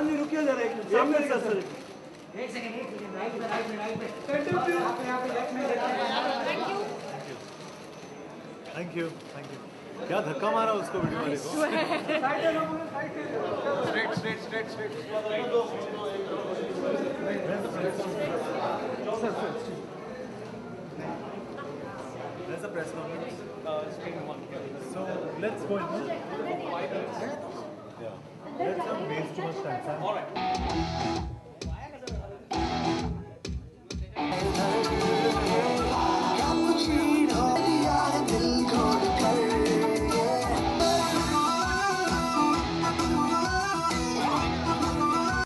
John जी रुकिए जरा एक मिनट सामने का सर एक सेकंड राइट पे थैंक यू क्या धक्का मारा उसको वीडियो वाले को straight There's a press conference. So let's go in. 5 minutes. Yeah. Let's not waste too much time. All right.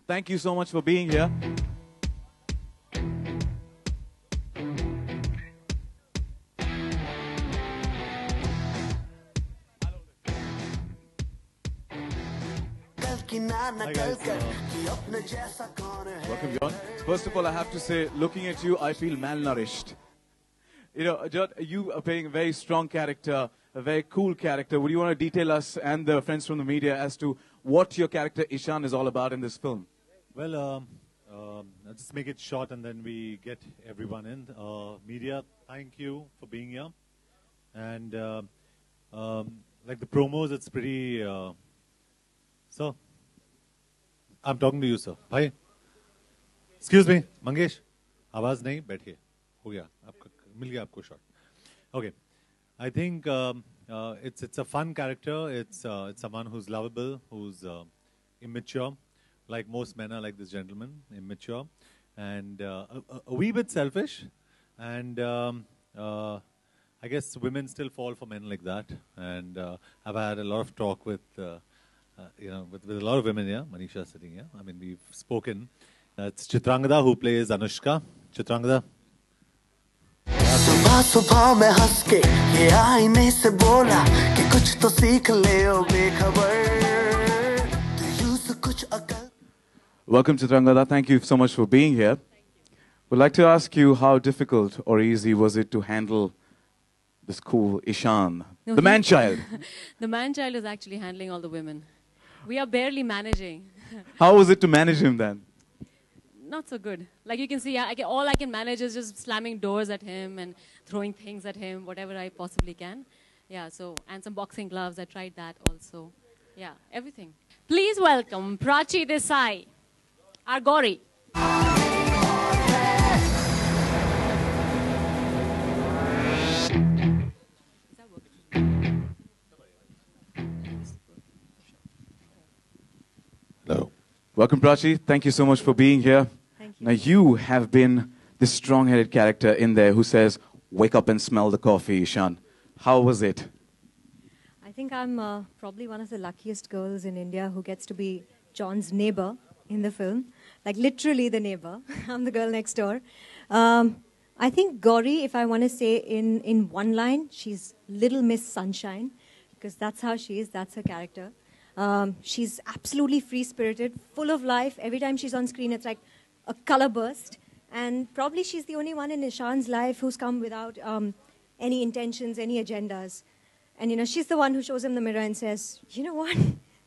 Thank you so much for being here. Hi guys. Welcome, John. First of all, I have to say, looking at you, I feel malnourished. You know, John, you are playing a very strong character, a very cool character. Would you want to detail us and the friends from the media as to what your character Ishan is all about in this film? Well, let's just make it short and then we get everyone in. Media, thank you for being here. And like the promos, it's pretty... Sir, I'm talking to you, sir. Bhai, excuse me, Mangesh. आवाज नहीं, बैठिए. हो गया, आपका मिल गया आपको shot. Okay, I think it's a fun character. It's someone who's lovable, who's immature, like most men are like this gentleman, immature, and a wee bit selfish. And I guess women still fall for men like that. And I've had a lot of talk with. With a lot of women here. Manisha is sitting here. I mean, we've spoken. It's Chitrangada who plays Anushka. Chitrangada. सुबह सुबह में हंस के ये आईने से बोला कि कुछ तो सीख ले ओ बेखबर तू यूं कुछ अकल. Welcome, Chitrangada. Thank you so much for being here. We'd like to ask you how difficult or easy was it to handle this cool Ishan, the man-child? The man-child is actually handling all the women. We are barely managing. How was it to manage him then? Not so good. Like you can see, all I can manage is just slamming doors at him and throwing things at him, whatever I possibly can. Yeah, so, and some boxing gloves, I tried that also. Yeah, everything. Please welcome Prachi Desai, our Gauri. Hello. Welcome, Prachi. Thank you so much for being here. Thank you. Now, you have been this strong-headed character in there who says, wake up and smell the coffee, Ishan. How was it? I think I'm probably one of the luckiest girls in India who gets to be John's neighbor in the film. Like, literally the neighbor. I'm the girl next door. I think Gauri, if I want to say in one line, she's Little Miss Sunshine, because that's how she is, that's her character. She's absolutely free-spirited, full of life. Every time she's on screen, it's like a color burst. And probably she's the only one in Ishan's life who's come without any intentions, any agendas. And, you know, she's the one who shows him the mirror and says, you know what?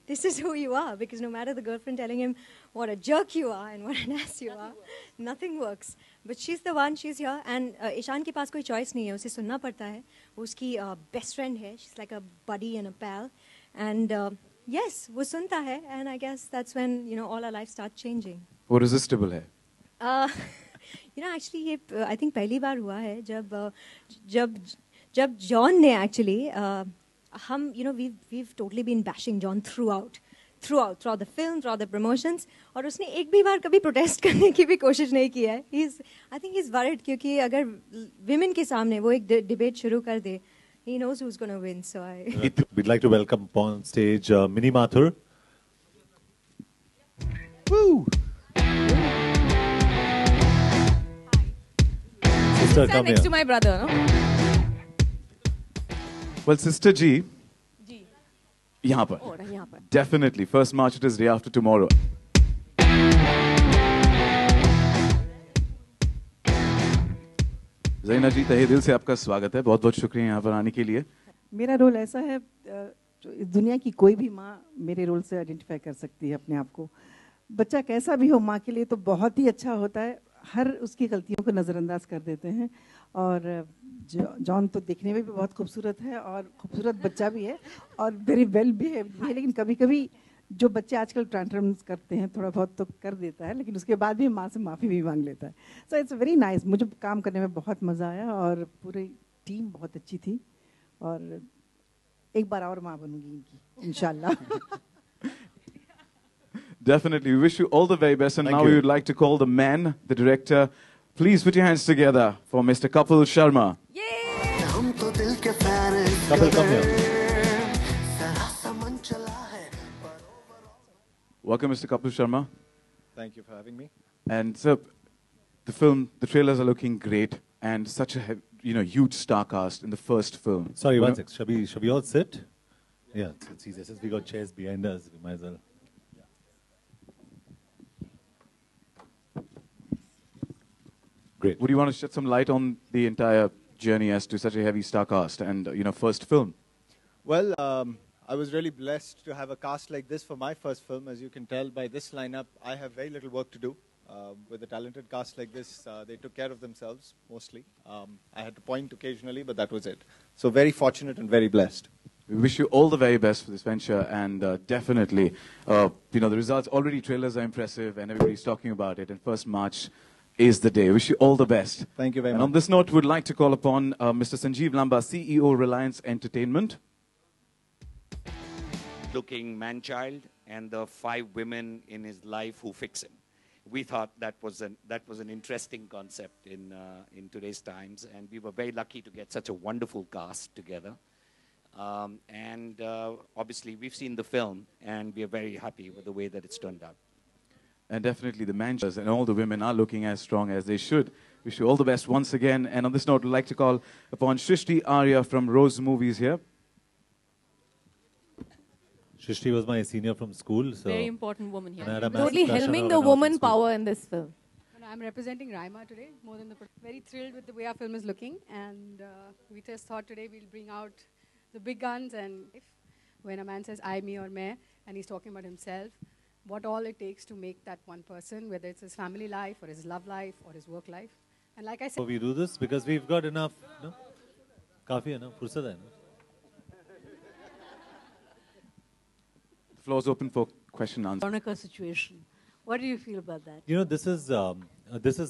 This is who you are. Because no matter the girlfriend telling him what a jerk you are and what an ass you are, nothing works. But she's the one, she's here. And Ishan के पास कोई choice नहीं है, उसे सुनना पड़ता है. वो उसकी best friend है. She's like a buddy and a pal. And yes, वो सुनता है. And I guess that's when, you know, all our lives start changing. वो irresistible है. You know, actually, ये I think पहली बार हुआ है जब John ने actually हम, you know, we've totally been bashing John throughout the film, throughout the promotions, और उसने एक भी बार कभी protest करने की भी कोशिश नहीं की है. I think he's worried क्योंकि अगर women के सामने वो एक debate शुरू कर दे, he knows who's going to win. So We'd like to welcome on stage Mini Mathur. Woo! Sister, come Next here. to my brother, no? Well, Sister G, Ji. यहाँ पर. Oh, यहाँ पर. Definitely. First March, it is day after tomorrow. ज़ैना जी, तहे दिल से आपका स्वागत है. बहुत बहुत शुक्रिया यहाँ पर आने के लिए. मेरा रोल ऐसा है जो इस दुनिया की कोई भी माँ मेरे रोल से आइडेंटिफाई कर सकती है अपने आप को. बच्चा कैसा भी हो माँ के लिए तो बहुत ही अच्छा होता है, हर उसकी गलतियों को नज़रअंदाज कर देते हैं। और जॉन तो देखने में भी बहुत खूबसूरत है और खूबसूरत बच्चा भी है और वेरी वेल बिहेव्ड भी है, लेकिन कभी कभी जो बच्चे आजकल ट्रांसफॉर्म्स करते हैं थोड़ा बहुत तो कर देता है, लेकिन उसके बाद भी माँ से माफ़ी भी मांग लेता है। सो इट्स वेरी नाइस, मुझे काम करने में बहुत मज़ा आया और पूरी टीम बहुत अच्छी थी और एक बार और माँ बनूंगी इनकी इंशाल्लाह। Definitely. We wish you all the very best. And Thank now you. we would like to call the man, the director. Please put your hands together for Mr. Kapil Sharma. हम तो दिल के फैन हैं इस Kapil, come कदर, here. जरा सा मन चला है। Welcome, Mr. Kapil Sharma. Thank you for having me. And so, the film, the trailers are looking great, and such a huge star cast in the first film. Sorry, one sec. Shall we all sit? Yeah, it's easier. Since we got chairs behind us, we might as well. Great. Would you want to shed some light on the entire journey as to such a heavy star cast and first film? Well, I was really blessed to have a cast like this for my first film. As you can tell by this lineup, I have very little work to do. With a talented cast like this, they took care of themselves mostly. I had to point occasionally, but that was it. So very fortunate and very blessed. We wish you all the very best for this venture, and definitely, the results already. Trailers are impressive, and everybody's talking about it. And 1st March is the day. Wish you all the best. Thank you very And much. on this note, we'd like to call upon Mr. Sanjeev Lamba, CEO, Reliance Entertainment. Looking man-child and the 5 women in his life who fix him. We thought that was an interesting concept in today's times, and we were very lucky to get such a wonderful cast together. Obviously, we've seen the film, and we are very happy with the way that it's turned out. And definitely the managers and all the women are looking as strong as they should. Wish you all the best once again. And on this note, we'd like to call upon Shrishti Arya from Rose Movies here. Shrishti was my senior from school. So Very important woman here. and I had a massive Totally crush on helming her the when I was in woman school. power in this film. I'm representing Raima today, more than very thrilled with the way our film is looking, and we just thought today we'll bring out the big guns. And if when a man says I, me or मैं, and he's talking about himself, what all it takes to make that one person, whether it's his family life or his love life or his work life. And like I said, So we do this because we've got enough, no? Kafi hai na, fursat hai na. The floor is open for question and answer. Veronica situation. What do you feel about that? You know, this is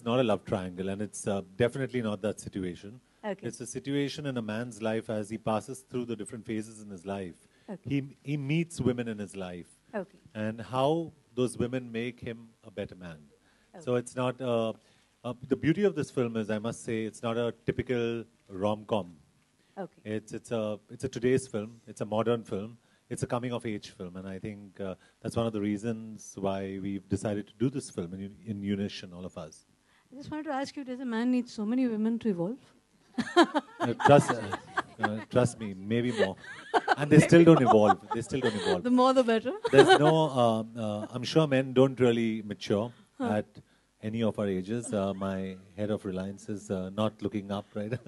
not a love triangle, and it's definitely not that situation. Okay. It's a situation in a man's life as he passes through the different phases in his life. Okay. He meets women in his life, Okay. and how those women make him a better man. So it's not the beauty of this film is, I must say, it's not a typical rom-com. Okay. It's a today's film. It's a modern film. It's a coming-of-age film, and I think that's one of the reasons why we've decided to do this film in unison, all of us. I just wanted to ask you, does a man need so many women to evolve? Trust me, maybe more. And they still don't evolve. They still don't evolve. The more the better. There's no, I'm sure men don't really mature at any of our ages. My head of Reliance is not looking up, right?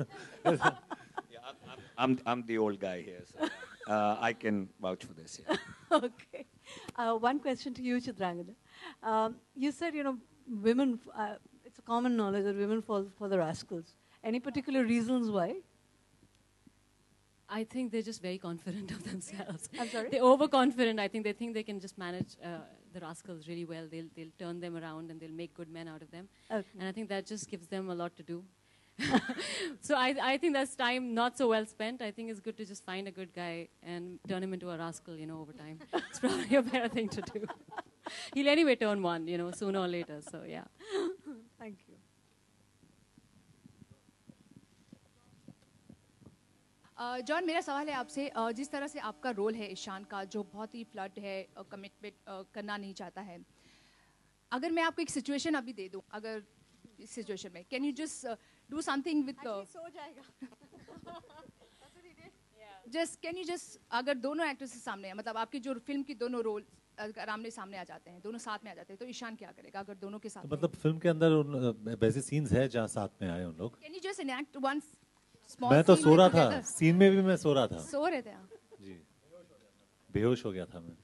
I'm the old guy here, so I can vouch for this. Yeah. Okay. One question to you, Chitrangada. You said, women, it's a common knowledge that women fall for the rascals. Any particular reasons why? I think they're just very confident of themselves. I'm sorry? They're overconfident. I think they can just manage the rascals really well. They'll turn them around and they'll make good men out of them. Okay. And I think that just gives them a lot to do. So I think that's time not so well spent. I think it's good to just find a good guy and turn him into a rascal, over time. It's probably a better thing to do. He'll anyway turn one, sooner or later. So yeah. Thank you. John, मेरा सवाल है आपसे, जिस तरह से आपका role है ईशान का, जो बहुत ही फ्लर्ट है, कमिटमेंट करना नहीं चाहता है, अगर मैं आपको एक सिचुएशन अभी दे दूं, अगर इस सिचुएशन में, can you just do something with सो जाएगा. जस्ट कैन यू जस्ट, अगर दोनों एक्टर्स सामने हैं, मतलब आपकी जो फिल्म की दोनों रोल अगर आमने सामने आ जाते हैं, दोनों साथ में आ जाते हैं, तो ईशान क्या करेगा अगर दोनों के साथ? तो मतलब फिल्म के अंदर वैसे सीन्स हैं जहाँ साथ में आए उन लोग. Can you just enact one मैं तो सो रहा था, सीन में भी मैं सो रहा था. सो रहे थे आप? जी, बेहोश हो गया था मैं.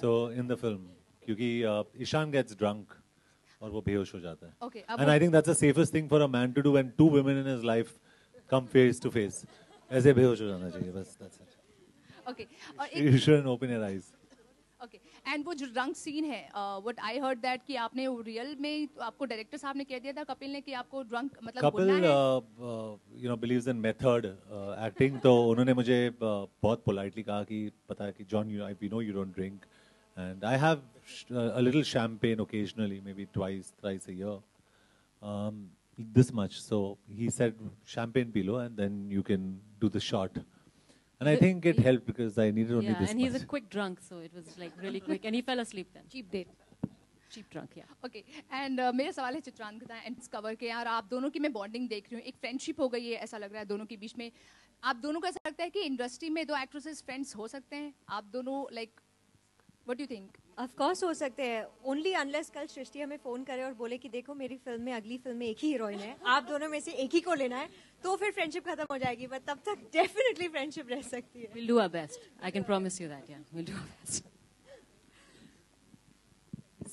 So in the film, क्योंकि ईशान गेट्स ड्रंक और वो बेहोश हो जाता है. Okay, And I think that's the safest thing for a man to do when two women in his life come face to face. ऐसे बेहोश हो जाना चाहिए बस. That's it. Okay. और You shouldn't open your eyes. Okay and वो जो drunk scene है व्हाट आई हर्ड दैट कि आपने रियल में आपको डायरेक्टर साहब ने कह दिया था कपिल ने कि आपको ड्रंक मतलब बोलना है. Kapil believes in method acting. तो उन्होंने मुझे बहुत politely कहा कि पता है कि John, we know you don't drink, and I have a little champagne occasionally, maybe twice, thrice a year, this much. So he said champagne pee lo, and then you can do the shot. And I think it helped because I needed only this and he's much. a quick drunk, so it was like really quick, and he fell asleep then. Cheap date. Cheap drunk, yeah. Okay and मेरा सवाल है Chitrangada and cover के यार आप दोनों की मैं bonding देख रही हूँ, एक फ्रेंडशिप हो गई है ऐसा लग रहा है दोनों के बीच में. आप दोनों को ऐसा लगता है कि इंडस्ट्री में दो एक्ट्रेसेस फ्रेंड्स हो सकते हैं? आप दोनों like what do think? Of course हो सकते हैं, ओनली अनलेस कल सृष्टि हमें फोन करे और बोले कि देखो मेरी फिल्म में अगली फिल्म में एक ही हीरोइन है, आप दोनों में से एक ही को लेना है, तो फिर फ्रेंडशिप खत्म हो जाएगी. बट तब तक डेफिनेटली फ्रेंडशिप रह सकती है. We'll do our best. I can promise you that. Yeah, we'll do our best.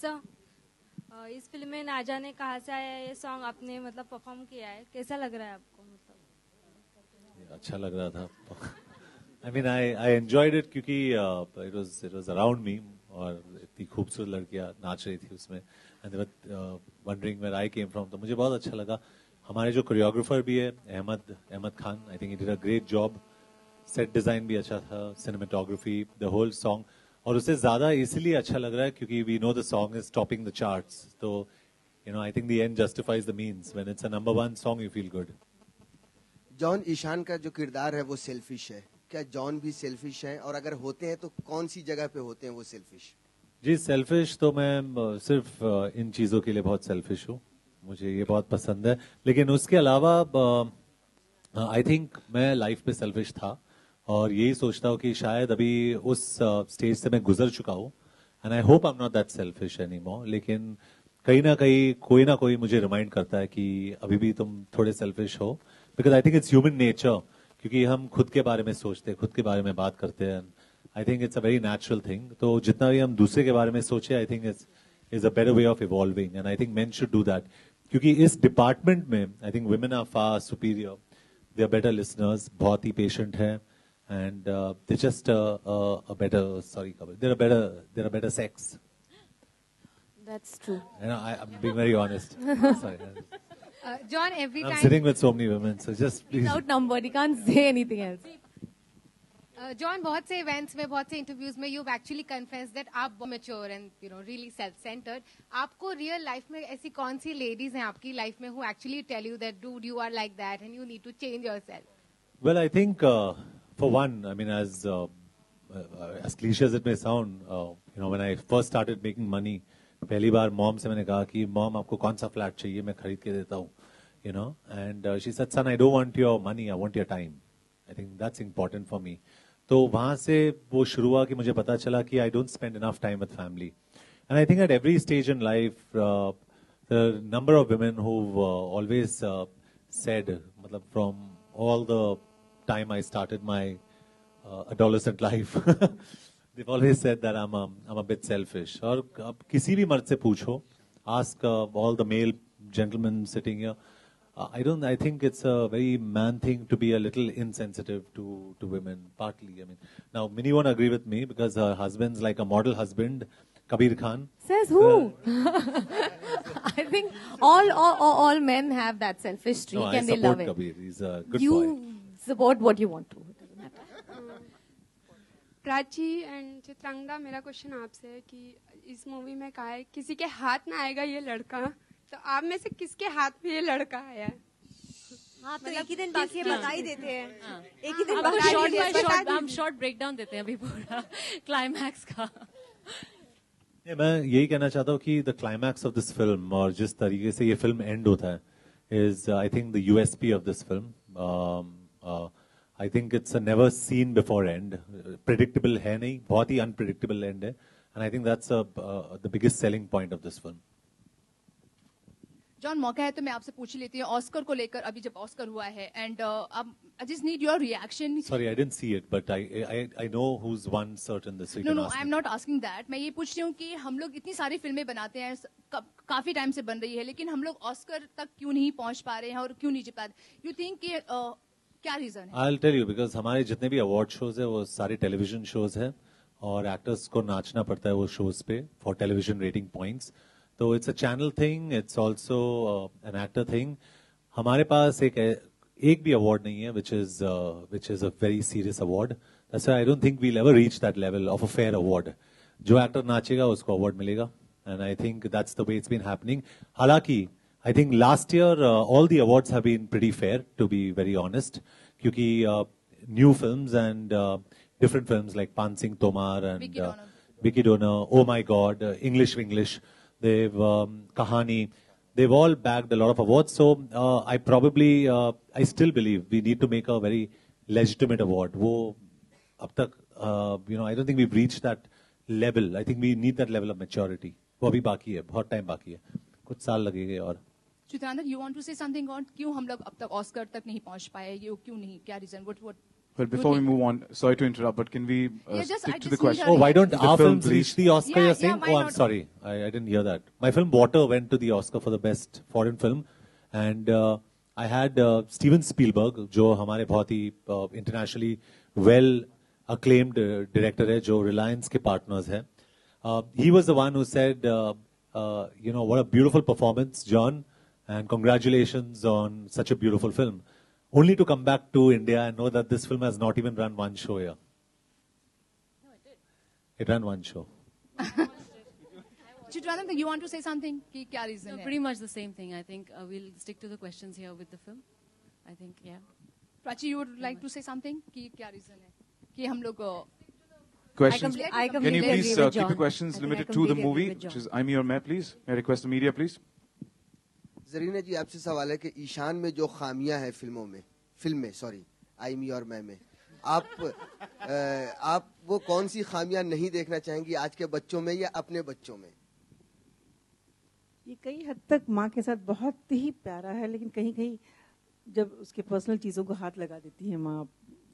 Sir इस फिल्म में ना जाने कहाँ से आया ये सॉन्ग आपने मतलब परफॉर्म किया है, कैसा लग रहा है आपको? मतलब अच्छा लग रहा था. I mean, I enjoyed it क्योंकि it was around me और इतनी खूबसूरत लड़कियां नाच रही थी उसमें, and they were wondering where I came from. तो मुझे बहुत अच्छा लगा. हमारे जो कोरियोग्राफर भी है Ahmed Khan, I think he did a great job. Set design भी अच्छा था, सिनेमेटोग्राफी, द होल सॉन्ग. और उससे ज्यादा इसलिए अच्छा लग रहा है क्योंकि we know the song is topping the charts. तो you know I think the end justifies the means. When it's a number 1 song you feel good. John, Ishaan का जो किरदार है वो सेल्फिश है, क्या जॉन भी सेल्फिश है? और अगर होते हैं तो कौन सी जगह पे होते हैं वो सेल्फिश? जी सेल्फिश तो मैं सिर्फ इन चीजों के लिए बहुत सेल्फिश हूँ, मुझे ये बहुत पसंद है. लेकिन उसके अलावा आई थिंक मैं लाइफ में सेल्फिश था और यही सोचता हूँ कि शायद अभी उस स्टेज से मैं गुजर चुका हूँ. And I hope I am not that selfish any more. लेकिन कहीं ना कहीं कोई ना कोई मुझे रिमाइंड करता है कि अभी भी तुम थोड़े सेल्फिश हो, because I think it's human nature. क्योंकि हम खुद के बारे में सोचते हैं, खुद के बारे में बात करते हैं. I think it's a very natural thing. तो जितना भी हम दूसरे के बारे में सोचे, I think is a better way of evolving. And I think men should do that. क्योंकि इस डिपार्टमेंट में I think women are far superior. They are better listeners, बहुत ही पेशेंट है. And they're just a better, sorry, they're a better sex. That's true. You know, I'm being very honest. Sorry. John, every I'm time sitting with so many women, so just please. he's outnumbered, he can't say anything else. John, बहुत से events में, बहुत से interviews में you've actually confessed that आप mature and you know really self-centered. आपको real life में ऐसी कौन सी लेडीज हैं आपकी लाइफ में who actually tell you that dude you are like that and you need to change yourself? Well, I think. For one, I mean, as cliche as it may sound, you know, when I first started making money, पहली बार mom से मैंने कहा कि mom आपको कौन सा flat चाहिए, मैं खरीद के देता हूँ, you know, and she said, son, I don't want your money, I want your time. I think that's important for me. तो वहाँ से वो शुरू हुआ कि मुझे पता चला कि I don't spend enough time with family, and I think at every stage in life, the number of women who've always said, मतलब from all the time I started my adolescent life, they've always said that I'm a bit selfish. और अब किसी भी मर्द से पूछो, ask all the male gentlemen sitting here, I think it's a very man thing to be a little insensitive to women. Partly, I mean, now Minnie won't agree with me because her husband's like a model husband, Kabir Khan. Says who? I think all men have that selfish streak No, and I they love support it. Kabir. He's a good You boy. support what you want to. It doesn't matter. Prachi and Chitrangada, मेरा question आपसे है कि इस movie में कहा है किसी के हाथ में आएगा ये लड़का, तो आप में से किसके हाथ में ये लड़का आया है? हाँ, तो एक ही दिन देखिए बता ही देते हैं. एक ही दिन आपको बता शॉर्ट दीजिए, बाय बता शॉर्ट हम दीजिए. शॉर्ट ब्रेकडाउन देते हैं अभी पूरा क्लाइमैक्स का. मैं यही कहना चाहता हूँ कि the climax of this film और जिस तरीके से ये फिल्म एंड होता है is I think the USP of this film. I think it's a never seen before and. Predictable है नहीं, बहुत ही अनप्रेडिक्टेबल एंड है. And I think that's the biggest selling point of this film. John मौका है तो मैं आपसे पूछ ही लेती हूँ ऑस्कर को लेकर अभी जब ऑस्कर हुआ है and I just need your reaction Sorry, I didn't see it, but I know who's won certain this week. No I am not asking that मैं ये पूछ रही हूँ कि हम लोग इतनी सारी फिल्में बनाते हैं काफी टाइम से बन रही है लेकिन हम लोग ऑस्कर तक क्यों नहीं पहुंच पा रहे हैं और क्यों नहीं जीत पा रहे यू थिंक कि क्या रीजन है I'll tell you because हमारे जितने भी अवार्ड शोज है वो सारे टेलीविजन शोज है और एक्टर्स को नाचना पड़ता है वो शोज पे फॉर टेलीविजन रेटिंग पॉइंट्स तो it's a channel thing it's also an actor thing हमारे पास एक भी अवार्ड नहीं है which is a very serious award. That's why I don't think we'll ever reach that level of a fair award. जो actor नाचेगा उसको award मिलेगा and I think that's the way it's been happening. हालांकि I think last year all the awards have been pretty fair to be very honest क्योंकि new films and different films like Pan Singh Tomar and Vicky Donor, Oh My God, English, they've Kahani, they've all bagged a lot of awards. So I still believe we need to make a very legitimate award. वो अब तक I don't think we've reached that level. I think we need that level of maturity. वो अभी बाकी है बहुत time बाकी है कुछ साल लगेंगे और Chitranand you want to say something on क्यों हम लोग अब तक ऑस्कर तक नहीं पहुंच पाए ये क्यों नहीं क्या reason what Well, before we move on, sorry to interrupt, but can we stick to the question? Oh, why don't our films reach the Oscar? Yeah, You're saying? why Oh, I'm not? sorry, I didn't hear that. My film Water went to the Oscar for the best foreign film, and I had Steven Spielberg, जो हमारे बहुत ही internationally well acclaimed director है, जो Reliance के partners है. He was the one who said, what a beautiful performance, John, and congratulations on such a beautiful film. Only to come back to India and know that this film has not even run one show here. No, it did. It ran one show. चित्रानंद you want to say something कि क्या reason है Pretty much the same thing. I think we'll stick to the questions here with the film. I think, yeah. Prachi you would like to say something कि क्या reason है कि हम लोग Questions? I Can completely you please agree with keep your John. questions I think I limited to the completely movie, agree with which John. is I'm Your Mayor, please. May I request the media, please? Zarina जी आपसे सवाल है कि ईशान में जो खामियां हैं film में sorry I मी और मैं में आप वो कौन सी खामियां नहीं देखना चाहेंगी आज के बच्चों में या अपने बच्चों में ये कई हद तक माँ के साथ बहुत ही प्यारा है लेकिन कहीं कहीं जब उसके पर्सनल चीज़ों को हाथ लगा देती है माँ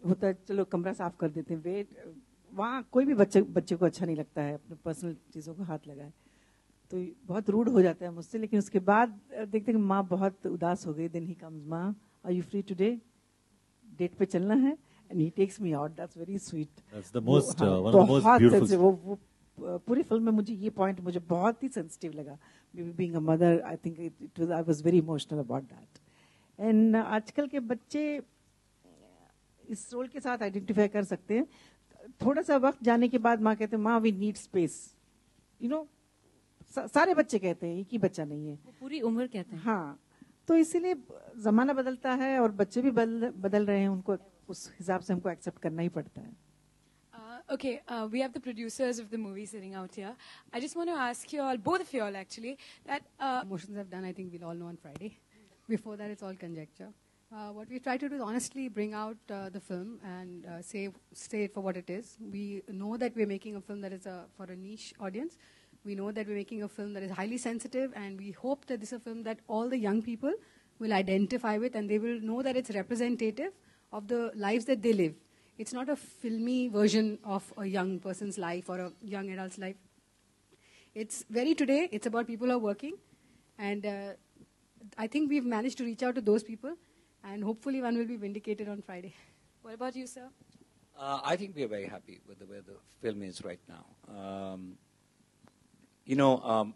होता है चलो कमरा साफ कर देते हैं वेट वहाँ कोई भी बच्चे को अच्छा नहीं लगता है अपने पर्सनल चीज़ों को हाथ लगाए तो बहुत रूड हो जाता है मुझसे लेकिन उसके बाद देखते हैं माँ बहुत उदास हो गई देन ही कम्स माँ are you free today date पे चलना है and he takes me out that's very sweet That's the most one of the most beautiful. वो पूरी फिल्म में मुझे ये पॉइंट मुझे बहुत ही सेंसिटिव लगा being a mother I think I was very emotional about that and आजकल के बच्चे इस रोल के साथ आइडेंटिफाई कर सकते हैं थोड़ा सा वक्त जाने के बाद माँ कहते हैं माँ वी नीड स्पेस सारे बच्चे कहते हैं एक ही बच्चा नहीं है पूरी उम्र कहते हैं हाँ तो इसीलिए जमाना बदलता है और बच्चे भी बदल रहे हैं उनको उस हिसाब से हमको एक्सेप्ट करना ही पड़ता है Okay, we have the producers of the movie sitting out here. I just want to ask you all, both of you all actually, that Emotions have done, I think we'll all know on Friday. Before that, it's all conjecture. What we try to do is honestly bring out the film and say it for what it is. We know that we're making a film that is for a niche audience. We know that we're making a film that is highly sensitive, and we hope that this is a film that all the young people will identify with, and they will know that it's representative of the lives that they live. It's not a filmy version of a young person's life or a young adult's life. It's very today. It's about people who are working. And I think we've managed to reach out to those people. And hopefully one will be vindicated on Friday. what about you, sir? I think we are very happy with the way the film is right now.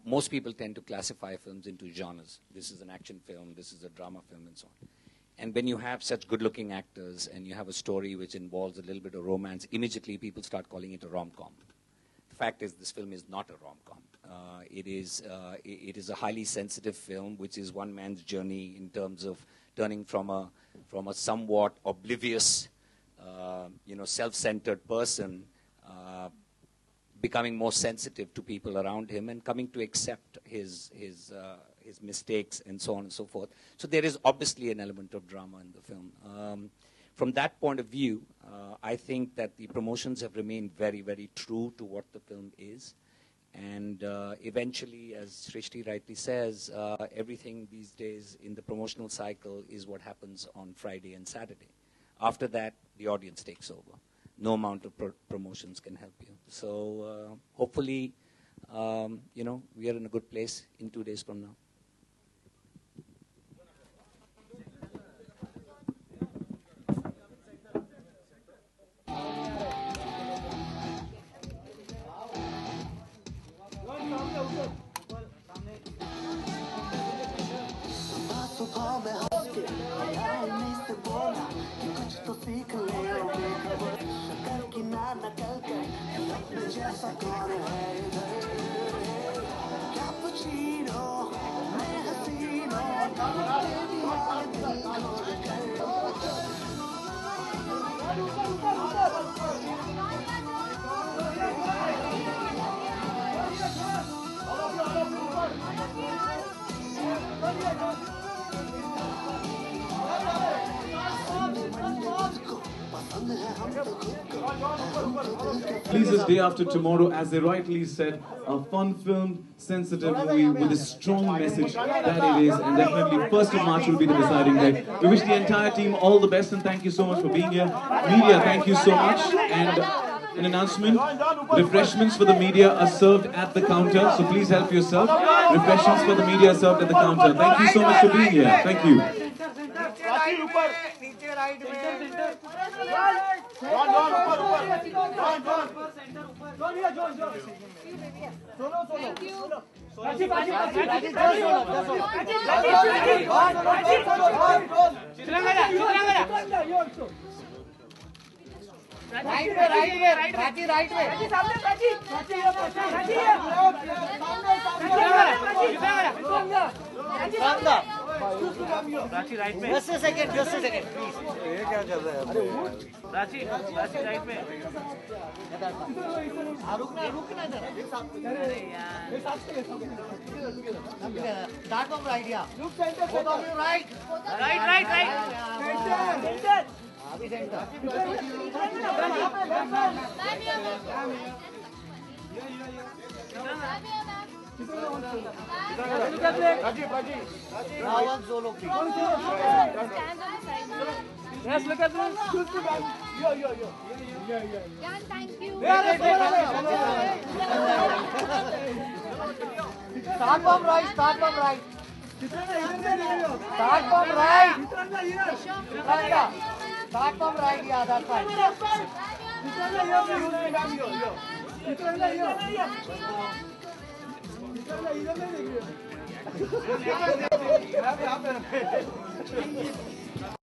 Most people tend to classify films into genres. This is an action film, this is a drama film, and so on. And when you have such good-looking actors and you have a story which involves a little bit of romance, immediately people start calling it a rom-com. The fact is, this film is not a rom-com. It is a highly sensitive film, which is one man's journey in terms of turning from a somewhat oblivious, self-centered person, becoming more sensitive to people around him and coming to accept his mistakes and so on and so forth. So there is obviously an element of drama in the film. From that point of view, I think that the promotions have remained very, very true to what the film is. And eventually, as Shrishti rightly says, everything these days in the promotional cycle is what happens on Friday and Saturday. After that, the audience takes over. No amount of promotions can help you. So hopefully, you know, we are in a good place in 2 days from now. सुबह में हंस के आईने से बोला कि कुछ तो सीख ले ओ बेखबर शक्कर की ना नकल कर अपने जैसा कौन है इधर कैपुचिनो मैं हसीनो तेरी हाल दिल खोल Releases day after tomorrow, as they rightly said, a fun-filmed, sensitive movie with a strong message that it is, and definitely 1st of March will be the deciding day. We wish the entire team all the best, and thank you so much for being here. Media, thank you so much. And an announcement, refreshments for the media are served at the counter, so please help yourself. Refreshments for the media are served at the counter. Thank you so much for being here. Thank you. Prachi right में just a second please ये क्या कर रहा है Prachi right में रुकना जरा अरे यार start from right yeah both of you right center अभी center Now one solo please. Yes, look at this. Yo. Jan, thank you. Start from right. Start from right. Start from right. Yeah, that's fine. इधर नहीं देख रहे हो